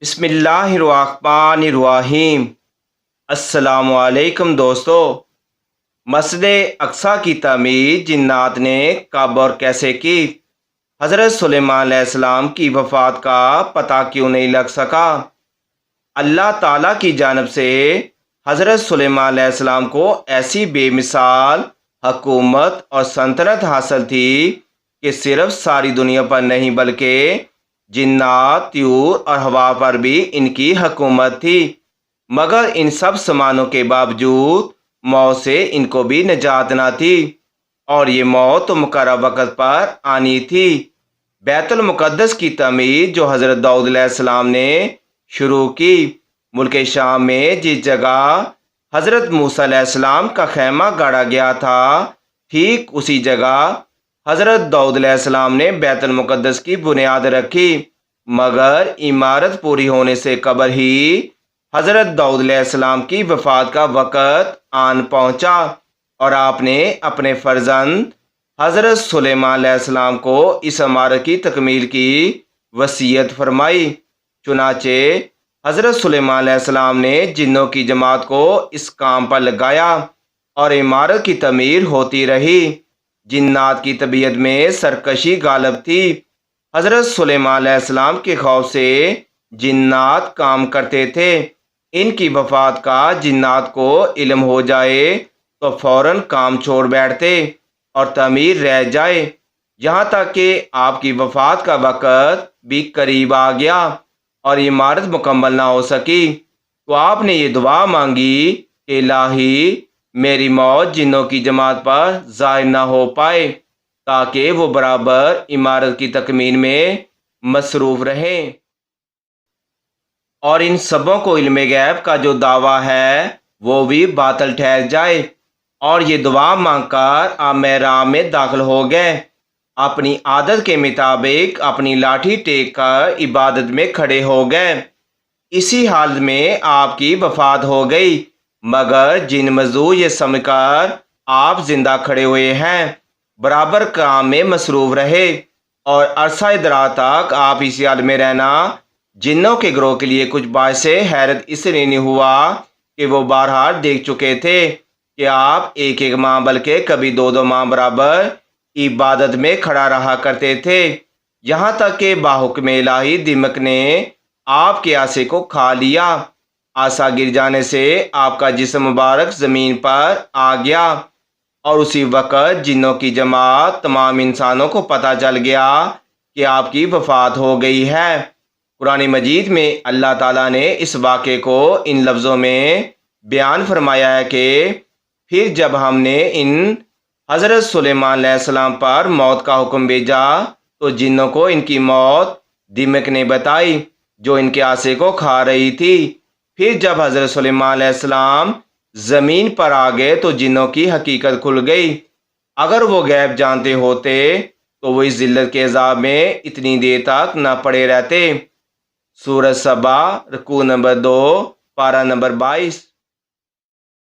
بسم اللہ الرحمن الرحیم۔ السلام علیکم دوستو۔ مسجد اقصی کی تعمیر جنات نے کب اور کیسے کی؟ حضرت سلیمان علیہ السلام کی وفات کا پتہ کیوں نہیں لگ سکا؟ اللہ تعالیٰ کی جانب سے حضرت سلیمان علیہ السلام کو ایسی بے مثال حکومت اور سلطنت حاصل تھی کہ صرف ساری دنیا پر نہیں بلکہ جنات، طیور اور ہوا پر بھی ان کی حکومت تھی، مگر ان سب سامانوں کے باوجود موت سے ان کو بھی نجات نہ تھی، اور یہ موت تو مقررہ وقت پر آنی تھی۔ بیت المقدس کی تعمیر جو حضرت داؤد علیہ السلام نے شروع کی، ملک شام میں جس جگہ حضرت موسیٰ علیہ السلام کا خیمہ گاڑا گیا تھا، ٹھیک اسی جگہ حضرت داؤد علیہ السلام نے بیت المقدس کی بنیاد رکھی، مگر عمارت پوری ہونے سے قبل ہی حضرت داؤد علیہ السلام کی وفات کا وقت آن پہنچا، اور آپ نے اپنے فرزند حضرت سلیمان علیہ السلام کو اس عمارت کی تکمیل کی وصیت فرمائی۔ چنانچہ حضرت سلیمان علیہ السلام نے جنوں کی جماعت کو اس کام پر لگایا اور عمارت کی تعمیر ہوتی رہی۔ جنات کی طبیعت میں سرکشی غالب تھی۔ حضرت سلیمان علیہ السلام کے خوف سے جنات کام کرتے تھے۔ ان کی وفات کا جنات کو علم ہو جائے تو فوراً کام چھوڑ بیٹھتے اور تعمیر رہ جائے، یہاں تک کہ آپ کی وفات کا وقت بھی قریب آ گیا اور عمارت مکمل نہ ہو سکی، تو آپ نے یہ دعا مانگی کہ الہی میری موت جنوں کی جماعت پر ظاہر نہ ہو پائے، تاکہ وہ برابر عمارت کی تکمیل میں مصروف رہیں، اور ان سبوں کو علم غیب کا جو دعویٰ ہے وہ بھی باطل ٹھہر جائے۔ اور یہ دعا مانگ کر آپ محراب میں داخل ہو گئے، اپنی عادت کے مطابق اپنی لاٹھی ٹیک کر عبادت میں کھڑے ہو گئے۔ اسی حالت میں آپ کی وفات ہو گئی، مگر جن مزدور یہ سمجھ کر آپ زندہ کھڑے ہوئے ہیں، برابر کام میں مصروف رہے، اور عرصہ دراز تک آپ اسی حال میں رہنا جنوں کے گروہ کے لیے کچھ باعث حیرت اس لیے نہیں ہوا کہ وہ بہرحال دیکھ چکے تھے کہ آپ ایک ایک ماہ بلکہ کبھی دو دو ماہ برابر عبادت میں کھڑا رہا کرتے تھے، یہاں تک کہ باحکم الہی دمک نے آپ کے عصا کو کھا لیا۔ عصا گر جانے سے آپ کا جسم مبارک زمین پر آ گیا، اور اسی وقت جنوں کی جماعت تمام انسانوں کو پتہ چل گیا کہ آپ کی وفات ہو گئی ہے۔ قرآن مجید میں اللہ تعالیٰ نے اس واقعے کو ان لفظوں میں بیان فرمایا ہے کہ پھر جب ہم نے ان حضرت سلیمان علیہ السلام پر موت کا حکم بھیجا تو جنوں کو ان کی موت دمک نے بتائی جو ان کے عصا کو کھا رہی تھی۔ پھر جب حضرت سلیمان علیہ السلام زمین پر آ گئے تو جنوں کی حقیقت کھل گئی۔ اگر وہ غیب جانتے ہوتے تو وہ اس ذلت کے عذاب میں اتنی دیر تک نہ پڑے رہتے۔ سورۃ سبا رکوع نمبر 2 پارہ نمبر 22۔